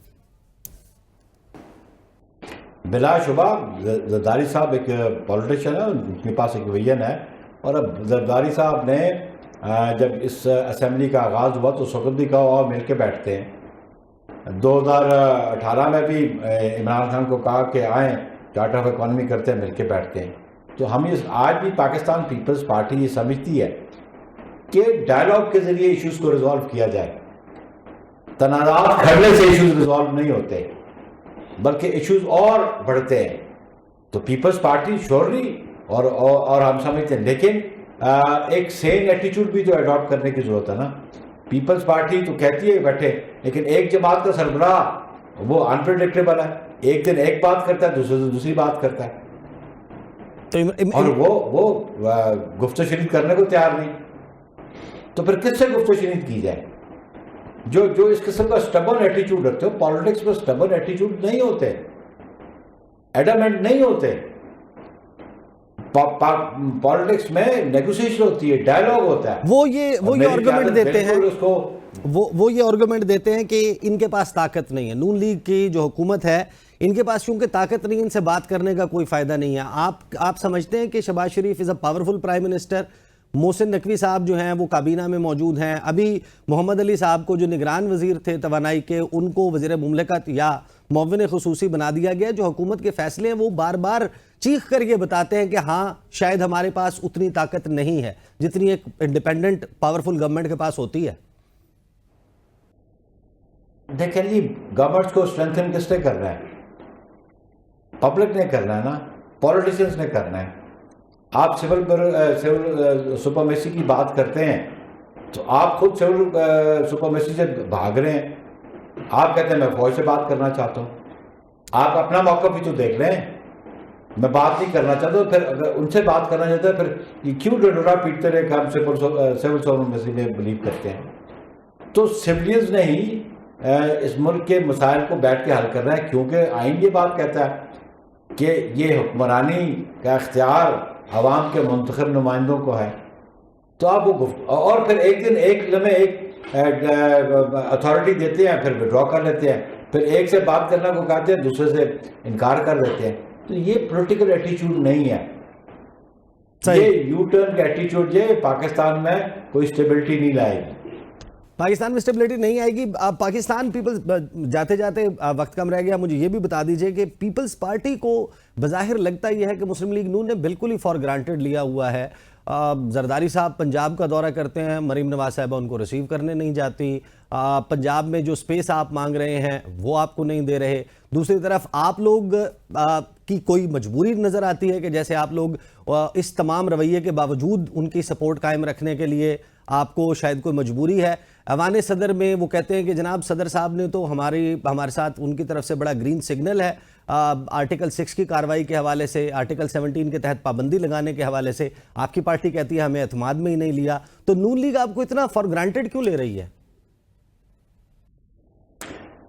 بلا شبہ زرداری صاحب ایک پولیٹیشین ہے، ان کے پاس ایک ویژن ہے. اور اب زرداری صاحب نے جب اس اسمبلی کا آغاز ہوا تو اس وقت بھی کہا اور مل کے بیٹھتے ہیں. 2018 میں بھی عمران خان کو کہا کہ آئیں چارٹر آف اکانومی کرتے ہیں، مل کے بیٹھتے ہیں. تو ہم آج بھی پاکستان پیپلز پارٹی یہ سمجھتی ہے کہ ڈائلاگ کے ذریعے ایشوز کو ریزالو کیا جائے. تنازعات کھڑنے سے ایشوز ریزالو نہیں ہوتے بلکہ ایشوز اور بڑھتے ہیں. تو پیپلز پارٹی شورلی اور ہم سمجھتے ہیں، لیکن ایک سین ایٹیچیوڈ بھی تو اڈاپٹ کرنے کی ضرورت ہے نا. پیپلز پارٹی تو کہتی ہے بیٹھے، لیکن ایک جماعت کا سربراہ وہ انپریڈکٹیبل ہے، ایک دن ایک بات کرتا ہے، دوسرے دن دوسری بات کرتا ہے، اور وہ گفت و شنید کرنے کو تیار نہیں. تو پھر کس سے گفت و شنید کی جائے؟ جو اس قسم کا سٹبن ایٹیچیوڈ رکھتے ہو، پالیٹکس میں سٹبن ایٹیچیوڈ نہیں ہوتے، ایڈامنٹ نہیں ہوتے. پالیٹکس میں نیگوسیشن ہوتی ہے، ڈائلاگ ہوتا ہے. وہ یہ آرگومنٹ دیتے ہیں، وہ یہ آرگومنٹ دیتے ہیں کہ ان کے پاس طاقت نہیں ہے. نون لیگ کی جو حکومت ہے ان کے پاس چونکہ طاقت نہیں، ان سے بات کرنے کا کوئی فائدہ نہیں ہے. آپ سمجھتے ہیں کہ شہباز شریف از a powerful prime minister? Mohsin Naqvi صاحب جو ہیں وہ کابینہ میں موجود ہیں. ابھی محمد علی صاحب کو جو نگران وزیر تھے توانائی کے، ان کو وزیر مملکت یا معاون خصوصی بنا دیا گیا. جو حکومت کے فیصلے ہیں وہ بار بار چیخ کر یہ بتاتے ہیں کہ ہاں شاید ہمارے پاس اتنی طاقت نہیں ہے جتنی ایک انڈیپینڈنٹ پاورفل گورنمنٹ کے پاس ہوتی ہے. دیکھیں جی، گورنمنٹ کو اسٹرینتھن کس نے کرنا ہے؟ پبلک نے کرنا ہے نا، پولیٹیشنز نے کرنا ہے. آپ سول سپرمیسی کی بات کرتے ہیں تو آپ خود سول سپرمیسی سے بھاگ رہے ہیں. آپ کہتے ہیں میں فوج سے بات کرنا چاہتا ہوں. آپ اپنا موقف بھی تو دیکھ لیں. میں بات نہیں کرنا چاہتا. پھر اگر ان سے بات کرنا چاہتا ہے پھر یہ کیوں ڈنڈورا پیٹتے رہے کہ ہم سول سوورنٹی میں بلیو کرتے ہیں. تو سویلینز نے ہی اس ملک کے مسائل کو بیٹھ کے حل کرنا ہے, کیونکہ آئین یہ بات کہتا ہے کہ یہ حکمرانی کا اختیار عوام کے منتخب نمائندوں کو ہے. تو آپ وہ اور پھر ایک دن ایک لمحے ایک اتھارٹی دیتے ہیں, پھر وڈرا کر لیتے ہیں, پھر ایک سے بات کرنا کو کہتے ہیں, دوسرے سے انکار کر دیتے ہیں. تو یہ پولیٹیکل ایٹیچیوڈ نہیں ہے. یہ یو ٹرن کا ایٹیچیوڈ یہ پاکستان میں کوئی اسٹیبلٹی نہیں لائے گی. پاکستان میں اسٹیبلٹی نہیں آئے گی. پاکستان پیپلز جاتے جاتے وقت کم رہ گیا, مجھے یہ بھی بتا دیجئے کہ پیپلز پارٹی کو بظاہر لگتا یہ ہے کہ مسلم لیگ نون نے بالکل ہی فار گرانٹڈ لیا ہوا ہے. زرداری صاحب پنجاب کا دورہ کرتے ہیں, مریم نواز صاحبہ ان کو ریسیو کرنے نہیں جاتی. پنجاب میں جو سپیس آپ مانگ رہے ہیں وہ آپ کو نہیں دے رہے. دوسری طرف آپ لوگ کی کوئی مجبوری نظر آتی ہے کہ جیسے آپ لوگ اس تمام رویے کے باوجود ان کی سپورٹ قائم رکھنے کے لیے آپ کو شاید کوئی مجبوری ہے. ایوان صدر میں وہ کہتے ہیں کہ جناب صدر صاحب نے تو ہمارے ساتھ ان کی طرف سے بڑا گرین سگنل ہے آرٹیکل 6 کی کارروائی کے حوالے سے, آرٹیکل 17 کے تحت پابندی لگانے کے حوالے سے. آپ کی پارٹی کہتی ہے ہمیں اعتماد میں ہی نہیں لیا. تو نون لیگ آپ کو اتنا فار گرانٹڈ کیوں لے رہی ہے؟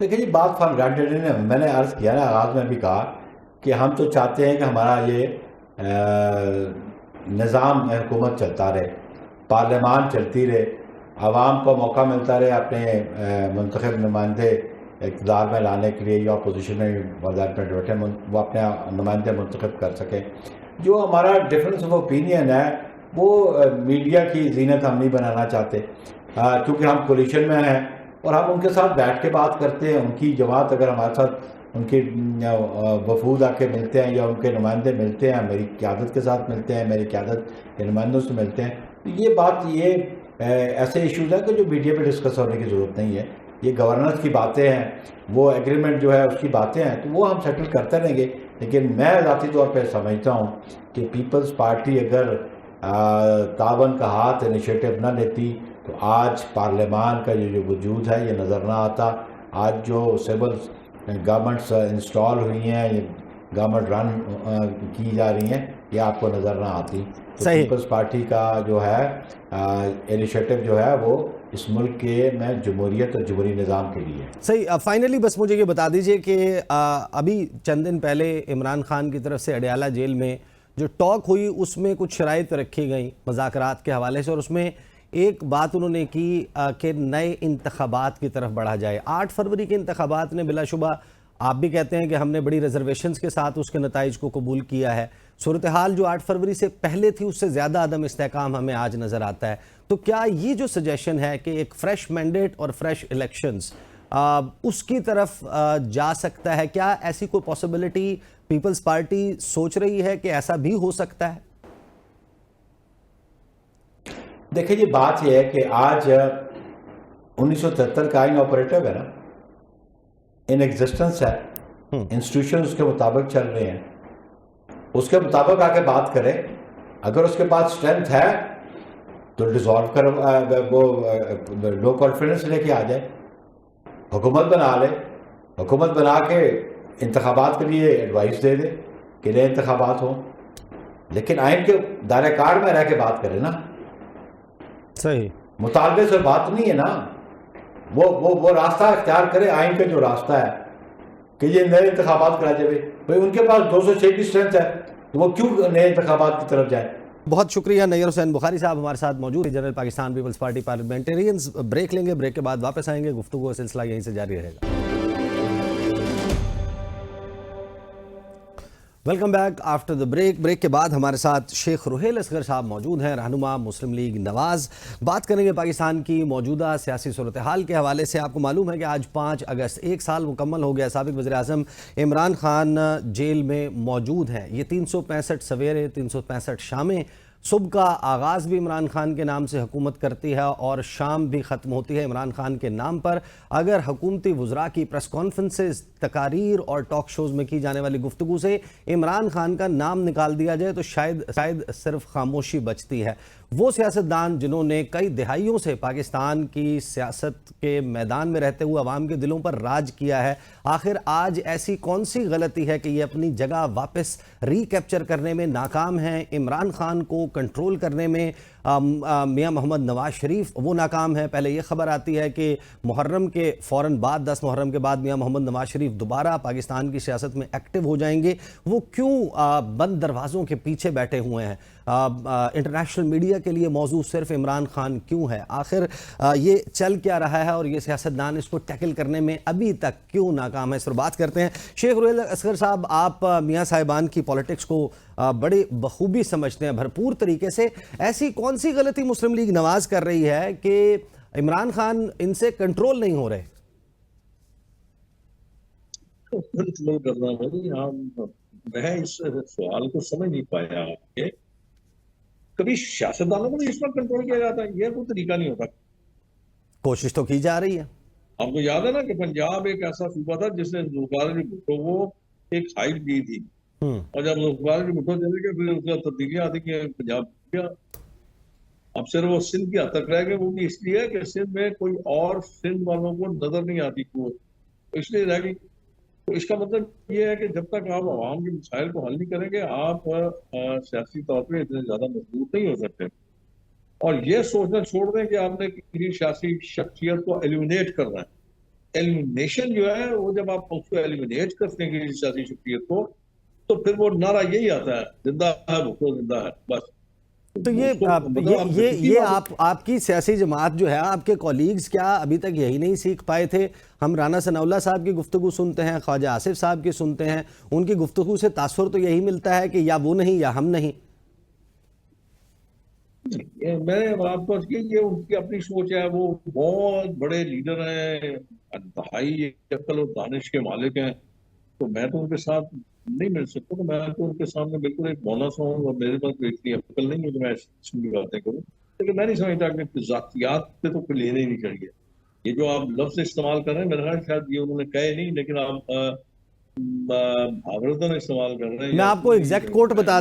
دیکھیں جی, بات فار گرانٹڈ نہیں ہے. میں نے عرض کیا نا, آغاز میں بھی کہا کہ ہم تو چاہتے ہیں کہ ہمارا یہ نظام حکومت چلتا رہے, پارلیمان چلتی رہے, عوام کو موقع ملتا رہے اپنے منتخب نمائندے اقتدار میں لانے کے لیے, یا اپوزیشن میں وزارت میں بیٹھے وہ اپنے نمائندے منتخب کر سکیں. جو ہمارا ڈفرینس آف اوپینین ہے وہ میڈیا کی زینت ہم نہیں بنانا چاہتے, کیونکہ ہم کولیشن میں ہیں اور ہم ان کے ساتھ بیٹھ کے بات کرتے ہیں. ان کی جماعت اگر ہمارے ساتھ ان کی وفود آ کے ملتے ہیں یا ان کے نمائندے ملتے ہیں, میری قیادت کے ساتھ ملتے ہیں, میری قیادت کے نمائندوں سے ملتے ہیں, یہ بات یہ ایسے ایشوز ہیں کہ جو میڈیا پہ ڈسکس ہونے کی ضرورت نہیں ہے. یہ گورننس کی باتیں ہیں, وہ ایگریمنٹ جو ہے اس کی باتیں ہیں, تو وہ ہم سیٹل کرتے رہیں گے. لیکن میں ذاتی طور پہ سمجھتا ہوں کہ پیپلز پارٹی اگر تعاون کا ہاتھ انیشیٹو نہ لیتی تو آج پارلیمان کا جو وجود ہے یہ نظر نہ آتا. آج جو سول گورنمنٹس انسٹال ہوئی ہیں, یہ گورنمنٹ رن کی جا رہی ہیں, یہ آپ کو نظر نہ آتی. تو پیپلز پارٹی کا جو ہے انیشیٹو جو ہے وہ اس ملک کے میں جمہوریت اور جمہوری نظام کے لیے. صحیح. فائنلی بس مجھے یہ بتا دیجئے کہ ابھی چند دن پہلے عمران خان کی طرف سے اڈیالہ جیل میں جو ٹاک ہوئی اس میں کچھ شرائط رکھی گئیں مذاکرات کے حوالے سے, اور اس میں ایک بات انہوں نے کی کہ نئے انتخابات کی طرف بڑھا جائے. 8 فروری کے انتخابات نے بلا شبہ, آپ بھی کہتے ہیں کہ ہم نے بڑی ریزرویشنز کے ساتھ اس کے نتائج کو قبول کیا ہے. صورتحال جو 8 فروری سے پہلے تھی اس سے زیادہ عدم استحکام ہمیں آج نظر آتا ہے. تو کیا یہ جو سجیشن ہے کہ ایک فریش مینڈیٹ اور فریش الیکشنز اس کی طرف جا سکتا ہے, کیا ایسی کوئی پاسبلٹی پیپلز پارٹی سوچ رہی ہے کہ ایسا بھی ہو سکتا ہے؟ دیکھیں جی, بات یہ ہے کہ آج 1973 کا آئین آپریٹو ہے نا, ان ایگزسٹنس ہے, انسٹیٹیوشن اس کے مطابق چل رہے ہیں, اس کے مطابق آ کے بات کرے. اگر اس کے پاس اسٹرینتھ ہے تو ڈیزالو کر, وہ لو کانفیڈنس لے کے آ جائے, حکومت بنا لے, حکومت بنا کے انتخابات کے لیے ایڈوائس دے دے کہ نئے انتخابات ہوں, لیکن آئین کے دائرہ کار میں رہ کے بات کرے نا. صحیح. مطالبے سے بات نہیں ہے نا, وہ راستہ اختیار کرے, آئین کا جو راستہ ہے کہ یہ نئے انتخابات کرا جائے. بھائی ان کے پاس 206 کی اسٹرینتھ ہے تو وہ کیوں نئے انتخابات کی طرف جائیں. بہت شکریہ. نیئر حسین بخاری صاحب ہمارے ساتھ موجود ہیں, جنرل پاکستان پیپلز پارٹی پارلیمنٹرینز. بریک لیں گے, بریک کے بعد واپس آئیں گے, گفتگو کا سلسلہ یہیں سے جاری رہے گا. Welcome back after the break. Break کے بعد ہمارے ساتھ شیخ رحیل اصغر صاحب موجود ہیں, رہنما مسلم لیگ نواز. بات کریں گے پاکستان کی موجودہ سیاسی صورتحال کے حوالے سے. آپ کو معلوم ہے کہ آج 5 اگست 1 سال مکمل ہو گیا سابق وزیر اعظم عمران خان جیل میں موجود ہیں. یہ 365 سویرے 365 شامیں, صبح کا آغاز بھی عمران خان کے نام سے حکومت کرتی ہے اور شام بھی ختم ہوتی ہے عمران خان کے نام پر. اگر حکومتی وزراء کی پریس کانفرنسز, تقاریر اور ٹاک شوز میں کی جانے والی گفتگو سے عمران خان کا نام نکال دیا جائے تو شاید صرف خاموشی بچتی ہے. وہ سیاستدان جنہوں نے کئی دہائیوں سے پاکستان کی سیاست کے میدان میں رہتے ہوئے عوام کے دلوں پر راج کیا ہے، آخر آج ایسی کون سی غلطی ہے کہ یہ اپنی جگہ واپس ری کیپچر کرنے میں ناکام ہیں؟ عمران خان کو کنٹرول کرنے میں میاں محمد نواز شریف وہ ناکام ہے۔ پہلے یہ خبر آتی ہے کہ محرم کے فوراً بعد 10 محرم کے بعد میاں محمد نواز شریف دوبارہ پاکستان کی سیاست میں ایکٹیو ہو جائیں گے۔ وہ کیوں بند دروازوں کے پیچھے بیٹھے ہوئے ہیں؟ انٹرنیشنل میڈیا کے لیے موضوع صرف عمران خان کیوں ہے؟ آخر یہ چل کیا رہا ہے اور یہ سیاستدان اس کو ٹیکل کرنے میں ابھی تک کیوں ناکام ہے؟ اس پر بات کرتے ہیں۔ شیخ روہیل اصغر صاحب، آپ میاں صاحبان کی پولیٹکس کو بڑے بخوبی سمجھتے ہیں، بھرپور طریقے سے۔ ایسی کون سی غلطی مسلم لیگ نواز کر رہی ہے کہ عمران خان ان سے کنٹرول نہیں ہو رہے؟ کنٹرول کرنا میں اس سوال کو سمجھ نہیں پایا کہ کبھی سیاستدانوں کو اس پر کنٹرول کیا جاتا ہے؟ یہ کوئی طریقہ نہیں ہوتا۔ کوشش تو کی جا رہی ہے۔ آپ کو یاد ہے نا کہ پنجاب ایک ایسا صوبہ تھا جس نے ذوالفقار علی بھٹو کو ایک ہائپ دی تھی، اور جب ذوالفقار علی بھٹو چلے گئے پھر اس کا تبدیلیاں آتی کہ پنجاب گیا۔ اب صرف وہ سندھ کی حد تک رہ گئے، وہ بھی اس لیے کہ سندھ میں کوئی اور سندھ والوں کو نظر نہیں آتی قوت، اس لیے رہ گئی۔ تو اس کا مطلب یہ ہے کہ جب تک آپ عوام کے مسائل کو حل نہیں کریں گے، آپ سیاسی طور پہ اتنے زیادہ مضبوط نہیں ہو سکتے۔ اور یہ سوچنا چھوڑ دیں کہ آپ نے کسی سیاسی شخصیت کو ایلیمینیٹ کرنا ہے۔ ایلیمینیشن جو ہے وہ جب آپ اس کو ایلیمینیٹ کرتے ہیں کسی سیاسی شخصیت کو، تو پھر وہ نعرہ یہی آتا ہے، زندہ ہے بھٹو، زندہ ہے، بس۔ تو یہ آپ کی سیاسی جماعت جو ہے، آپ کے کولیگز کیا ابھی تک یہی نہیں سیکھ پائے تھے؟ ہم رانا ثناء اللہ صاحب کی گفتگو سنتے ہیں، خواجہ آصف صاحب کی سنتے ہیں، ان کی گفتگو سے تاثر تو یہی ملتا ہے کہ یا وہ نہیں یا ہم نہیں۔ میں آپ کو یہ ان کی اپنی سوچ ہے، وہ بہت بڑے لیڈر ہیں، انتہائی عقل و دانش کے مالک ہیں، تو میں تو ان کے ساتھ نہیں مل سکتا۔ تو میں تو ان کے سامنے بالکل ایک بونس ہوں، اور میرے پاس اتنی عقل نہیں ہے کہ میں ایسی باتیں کروں، لیکن میں نہیں سمجھتا کہ ذاتیات پہ تو کوئی لینے ہی نہیں چاہیے۔ یہ جو آپ لفظ استعمال کر رہے ہیں، میرے خیال شاید یہ انہوں نے کہے نہیں، لیکن آپ بھاورتن استعمال کر رہے ہیں۔ میں آپ کو ایگزیکٹ کوٹ بتا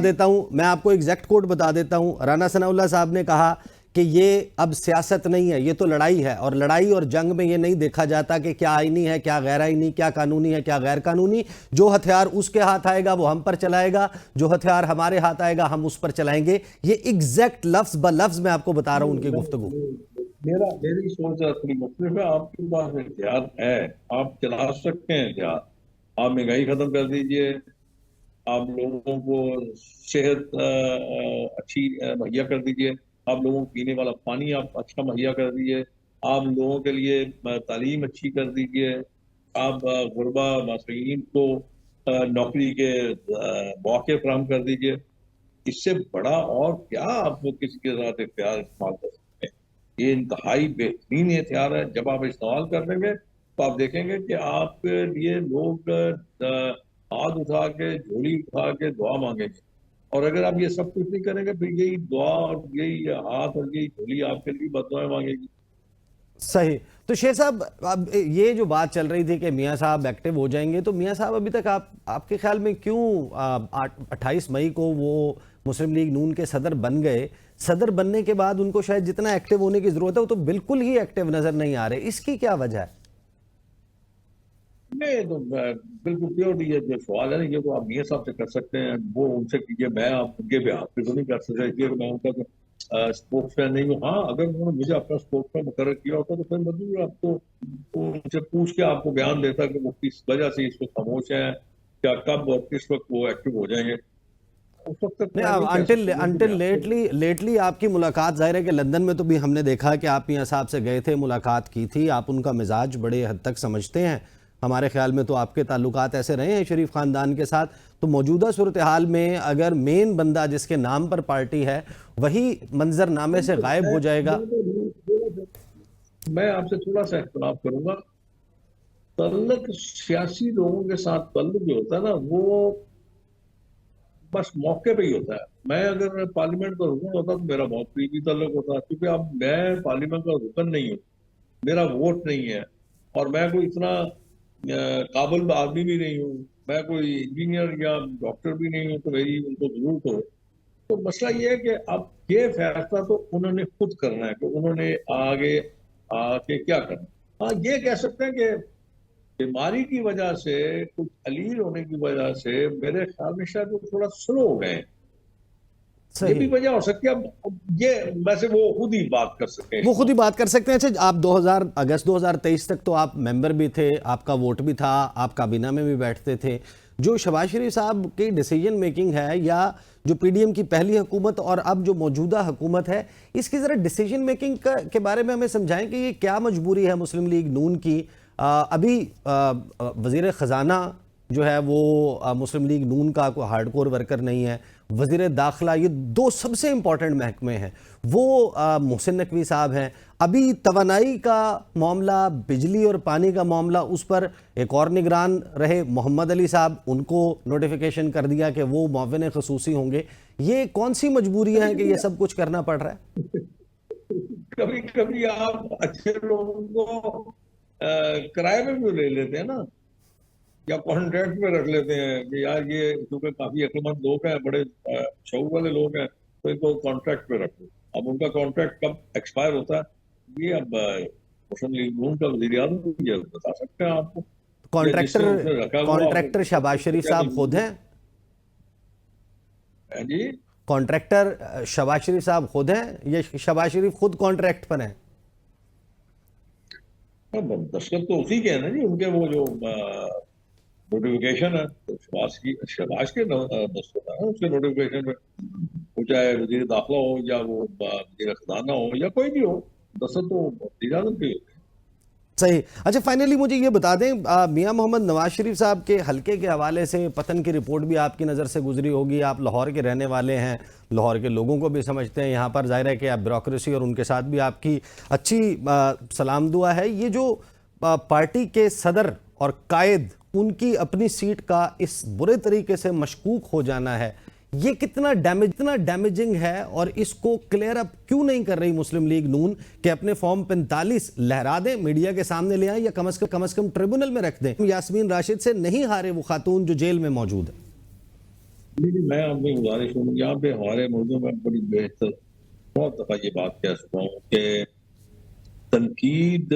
دیتا ہوں، رانا ثناء اللہ صاحب نے کہا کہ یہ اب سیاست نہیں ہے، یہ تو لڑائی ہے، اور لڑائی اور جنگ میں یہ نہیں دیکھا جاتا کہ کیا آئینی ہے، کیا غیر آئینی، کیا قانونی ہے، کیا غیر قانونی۔ جو ہتھیار اس کے ہاتھ آئے گا وہ ہم پر چلائے گا، جو ہتھیار ہمارے ہاتھ آئے گا ہم اس پر چلائیں گے۔ یہ ایگزیکٹ لفظ بلفظ میں آپ کو بتا رہا ہوں ان کی گفتگو۔ میری سوچ تھوڑی مختلف ہے۔ آپ کے پاس اختیار ہے، آپ چلا سکتے ہیں اختیار۔ آپ مہنگائی ختم کر دیجئے، آپ لوگوں کو صحت اچھی مہیا کر دیجئے، آپ لوگوں کو پینے والا پانی آپ اچھا مہیا کر دیجئے، آپ لوگوں کے لیے تعلیم اچھی کر دیجئے، آپ غربا ماسکین کو نوکری کے مواقع فراہم کر دیجئے۔ اس سے بڑا اور کیا آپ کو کسی کے ساتھ اختیار استعمال کر سکتے ہیں؟ یہ انتہائی بہترین ہتھیار ہے۔ جب آپ استعمال کر لیں گے تو آپ دیکھیں گے کہ آپ کے لیے لوگ ہاتھ اٹھا کے، جھولی اٹھا کے دعا مانگیں گے، اور اگر آپ یہ سب کچھ نہیں کریں گے پھر یہی دعا اور یہی ہاتھ اور یہی جھولی آپ کے لیے بد دعائیں مانگے گی۔ صحیح۔ تو شیخ صاحب، اب یہ جو بات چل رہی تھی کہ میاں صاحب ایکٹیو ہو جائیں گے، تو میاں صاحب ابھی تک آپ کے خیال میں کیوں 28 مئی کو وہ مسلم لیگ نون کے صدر بن گئے؟ صدر بننے کے بعد ان کو شاید جتنا ایکٹیو ہونے کی ضرورت ہے وہ تو بالکل ہی ایکٹیو نظر نہیں آ رہے، اس کی کیا وجہ ہے؟ نہیں تو بالکل پیورلی یہ جو سوال ہے نا، یہ تو آپ میاں صاحب سے کر سکتے ہیں، وہ ان سے کیجیے، میں آپ کے بہاف پہ تو نہیں کر سکتا، اس لیے میں ان کا اسپوکس مین نہیں ہوں۔ ہاں اگر انہوں نے مجھے اپنا اسپوکس مین مقرر کیا ہوتا تو پھر مطلب آپ کو ان سے پوچھ کے آپ کو بیان دیتا کہ وہ کس وجہ سے اس وقت خاموش ہیں، کیا کب اور کس وقت وہ ایکٹیو ہو جائیں گے۔ انٹل لیٹلی آپ کی ملاقات، ظاہر ہے کہ لندن میں تو بھی ہم نے دیکھا کہ آپ میاں صاحب سے گئے تھے، ملاقات کی تھی، آپ ان کا مزاج بڑے حد تک سمجھتے ہیں۔ ہمارے خیال میں تو آپ کے تعلقات ایسے رہے ہیں شریف خاندان کے ساتھ۔ تو موجودہ صورتحال میں اگر مین بندہ جس کے نام پر پارٹی ہے وہی منظر نامے سے غائب ہو جائے گا، میں آپ سے تھوڑا سا اختلاف کروں گا۔ تعلق سیاسی لوگوں کے ساتھ تعلق جو ہوتا ہے نا، وہ بس موقع پہ ہی ہوتا ہے۔ میں اگر پارلیمنٹ کا رکن ہوتا تو میرا بہت قریبی تعلق ہوتا، کیونکہ اب میں پارلیمنٹ کا رکن نہیں ہوں، میرا ووٹ نہیں ہے، اور میں کوئی اتنا قابل آدمی بھی نہیں ہوں، میں کوئی انجینئر یا ڈاکٹر بھی نہیں ہوں، تو میری ان کو ضرورت ہو تو مسئلہ یہ ہے کہ اب یہ فیصلہ تو انہوں نے خود کرنا ہے کہ انہوں نے آگے آ کے کیا کرنا. ہاں یہ کہہ سکتے ہیں کہ بیماری کی وجہ سے, کچھ علیل ہونے کی وجہ سے میرے خیال میں شاید وہ تھوڑا سلو ہو گئے ہیں. یہ بھی وجہ ہو سکتی ہے. اب یہ ویسے وہ خود ہی بات کر سکتے ہیں, وہ خود ہی بات کر سکتے ہیں. اچھا آپ اگست 2023 تک تو آپ ممبر بھی تھے, آپ کا ووٹ بھی تھا, آپ کابینہ میں بھی بیٹھتے تھے. جو شہباز شریف صاحب کی ڈیسیجن میکنگ ہے, یا جو پی ڈی ایم کی پہلی حکومت اور اب جو موجودہ حکومت ہے, اس کی ذرا ڈیسیجن میکنگ کے بارے میں ہمیں سمجھائیں کہ یہ کیا مجبوری ہے مسلم لیگ نون کی. ابھی وزیر خزانہ جو ہے وہ مسلم لیگ نون کا کوئی ہارڈ کور ورکر نہیں ہے. وزیر داخلہ, یہ دو سب سے امپورٹنٹ محکمے ہیں, وہ محسن نقوی صاحب ہیں. ابھی توانائی کا معاملہ, بجلی اور پانی کا معاملہ, اس پر ایک اور نگران رہے محمد علی صاحب, ان کو نوٹیفیکیشن کر دیا کہ وہ معاون خصوصی ہوں گے. یہ کون سی مجبوریاں ہیں کہ یہ سب کچھ کرنا پڑ رہا ہے؟ کبھی کبھی آپ اچھے لوگوں کو کرائے میں بھی لے لیتے ہیں نا, یا کانٹریکٹ میں رکھ لیتے ہیں کہ یار یہ کیونکہ کافی عقلمند لوگ ہیں, بڑے شعور والے لوگ ہیں, تو ان کو کانٹریکٹ پہ رکھو. اب ان کا کانٹریکٹ کب ایکسپائر ہوتا ہے یہ اب مسلم لیگ نون کا وزیر اعظم یہ بتا سکتے ہیں آپ کو. کانٹریکٹر شہباز شریف صاحب خود ہیں؟ جی کانٹریکٹر شہباز شریف صاحب خود ہیں یا شہباز شریف خود کانٹریکٹ پر ہیں؟ دستخط تو اسی کے ہیں نا جی, ان کے وہ جو نوٹیفیکیشن ہے شہباز کے دستخط ہے اس کے نوٹیفیکیشن میں, وہ چاہے وزیر داخلہ ہو یا وہ وزیر خزانہ ہو یا کوئی بھی ہو, دستخط تو وزیر اعظم کے ہوتے ہیں. صحیح. اچھا فائنلی مجھے یہ بتا دیں, میاں محمد نواز شریف صاحب کے حلقے کے حوالے سے پتن کی رپورٹ بھی آپ کی نظر سے گزری ہوگی. آپ لاہور کے رہنے والے ہیں, لاہور کے لوگوں کو بھی سمجھتے ہیں, یہاں پر ظاہر ہے کہ آپ بیوروکریسی اور ان کے ساتھ بھی آپ کی اچھی سلام دعا ہے. یہ جو پارٹی کے صدر اور قائد, ان کی اپنی سیٹ کا اس برے طریقے سے مشکوک ہو جانا ہے, یہ کتنا ڈیمیجنگ ہے, اور اس کو کلیئر اپ کیوں نہیں کر رہی مسلم لیگ نون کہ اپنے فارم 45 لہرا دیں, میڈیا کے سامنے لے آئیں, یا کم از کم ٹریبونل میں رکھ دیں. یاسمین راشد سے نہیں ہارے وہ خاتون جو جیل میں موجود ہے. میں اپنی گزارش ہوں, یہاں پہ ہمارے موضوع میں بڑی بہتر بہت دفعہ یہ بات کہہ سکتا ہوں کہ تنقید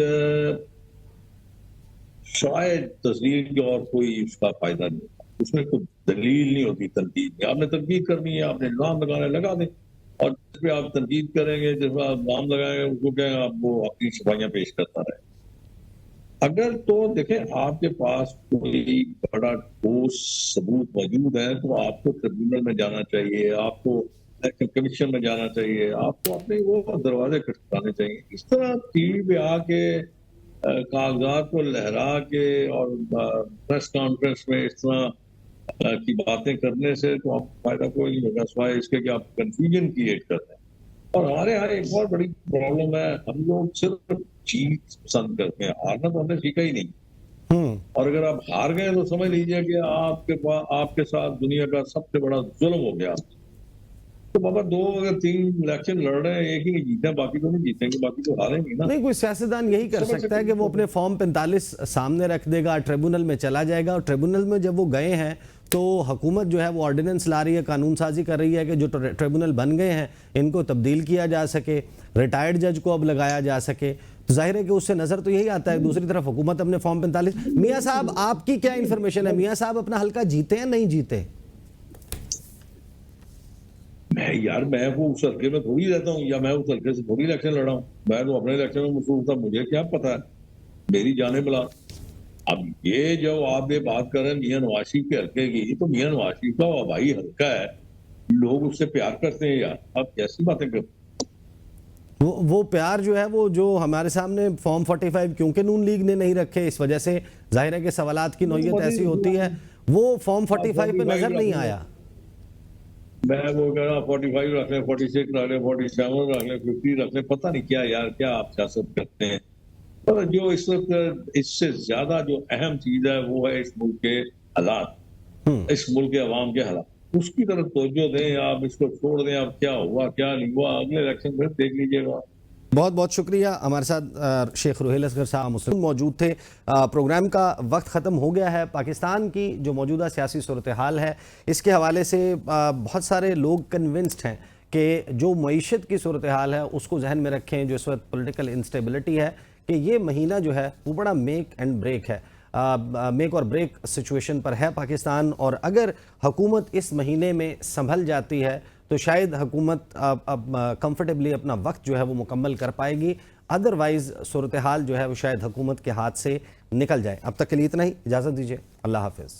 شاید تصویر کی اور کوئی اس کا فائدہ نہیں ہوتا, اس میں کوئی دلیل نہیں ہوتی تنقید کی. آپ نے تنقید کرنی ہے, آپ نے الزام لگانا لگا دیں, اور جس پہ آپ تنقید کریں گے, جس پہ آپ الزام لگائیں گے, اس کو کہیں آپ وہ اپنی صفائیاں پیش کرتا رہے. اگر تو دیکھیں آپ کے پاس کوئی بڑا ٹھوس ثبوت موجود ہے تو آپ کو ٹریبیونل میں جانا چاہیے, آپ کو کمیشن میں جانا چاہیے, آپ کو اپنے وہ دروازے کھٹکھانے چاہیے. اس طرح ٹی وی پہ آ کے کاغذات کو لہرا کے اور پریس کانفرنس میں اس طرح کی باتیں کرنے سے تو آپ کو فائدہ کوئی نہیں ہوگا, سوائے اس کے کہ آپ کنفیوژن کریٹ کرتے ہیں. اور ہمارے یہاں ایک بہت بڑی پرابلم ہے, ہم لوگ صرف جیت پسند کرتے ہیں, ہارنا تو ہم نے سیکھا ہی نہیں. اور اگر آپ ہار گئے تو سمجھ لیجیے کہ آپ کے ساتھ دنیا کا سب سے بڑا ظلم ہو گیا. تو بابا 2 اگر 3 الیکشن لڑ رہے ہیں, ایک ہی نہیں جیتے, باقی تو نہیں جیتیں گے, باقی تو ہاریں گے نا. نہیں, کوئی سیاستدان یہی کر سکتا ہے کہ وہ اپنے فارم 45 سامنے رکھ دے گا, ٹریبونل میں چلا جائے گا, اور ٹریبونل میں جب وہ گئے ہیں تو حکومت جو ہے وہ آرڈیننس لا رہی ہے, قانون سازی کر رہی ہے کہ جو ٹریبونل بن گئے ہیں ان کو تبدیل کیا جا سکے, ریٹائرڈ جج کو اب لگایا جا سکے. تو ظاہر ہے کہ اس سے نظر تو یہی آتا ہے. دوسری طرف حکومت اپنے فارم 45. میاں صاحب آپ کی کیا انفارمیشن ہے, میاں صاحب اپنا حلقہ جیتے ہیں نہیں جیتے؟ میں وہ اس حلقے میں تھوڑی رہتا ہوں, یا میں اس حلقے سے تھوڑی الیکشن لڑا ہوں. میں تو اپنے الیکشن میں مصروف تھا, مجھے کیا پتا ہے, میری جانے بلا. اب یہ جو آپ یہ بات کر رہے ہیں میاں نواز شریف کے حلقے کی, تو میاں نواز شریف کا وبائی حلقہ ہے, لوگ اس سے پیار کرتے ہیں. یار آپ کیسی باتیں کرتے ہیں؟ وہ پیار جو ہے وہ جو ہمارے سامنے فارم 45 کیونکہ نون لیگ نے نہیں رکھے, اس وجہ سے ظاہر ہے کہ سوالات کی نوعیت ایسی ہوتی ہے, وہ فارم 45 پہ نظر نہیں آیا. میں وہ کہہ رہا 45 رکھ لیں, 46 رکھ لیں, 47 رکھ لیں, 50 رکھ لیں, پتہ نہیں کیا یار, کیا آپ سیاست کرتے ہیں. پر جو اس وقت اس سے زیادہ جو اہم چیز ہے وہ ہے اس ملک کے حالات, اس ملک کے عوام کے حالات, اس کی طرف توجہ دیں. آپ اس کو چھوڑ دیں, اب کیا ہوا کیا نہیں ہوا, اگلے الیکشن پھر دیکھ لیجیے گا. بہت بہت شکریہ. ہمارے ساتھ شیخ روحیل اصغر صاحب مسلم موجود تھے. پروگرام کا وقت ختم ہو گیا ہے. پاکستان کی جو موجودہ سیاسی صورتحال ہے اس کے حوالے سے بہت سارے لوگ کنونسڈ ہیں کہ جو معیشت کی صورتحال ہے اس کو ذہن میں رکھیں, جو اس وقت پولیٹیکل انسٹیبلٹی ہے, کہ یہ مہینہ جو ہے وہ بڑا میک اینڈ بریک ہے, میک اور بریک سچویشن پر ہے پاکستان. اور اگر حکومت اس مہینے میں سنبھل جاتی ہے تو شاید حکومت کمفرٹیبلی اپنا وقت جو ہے وہ مکمل کر پائے گی. ادروائز صورتحال جو ہے وہ شاید حکومت کے ہاتھ سے نکل جائے. اب تک کے لیے اتنا ہی. اجازت دیجیے. اللہ حافظ.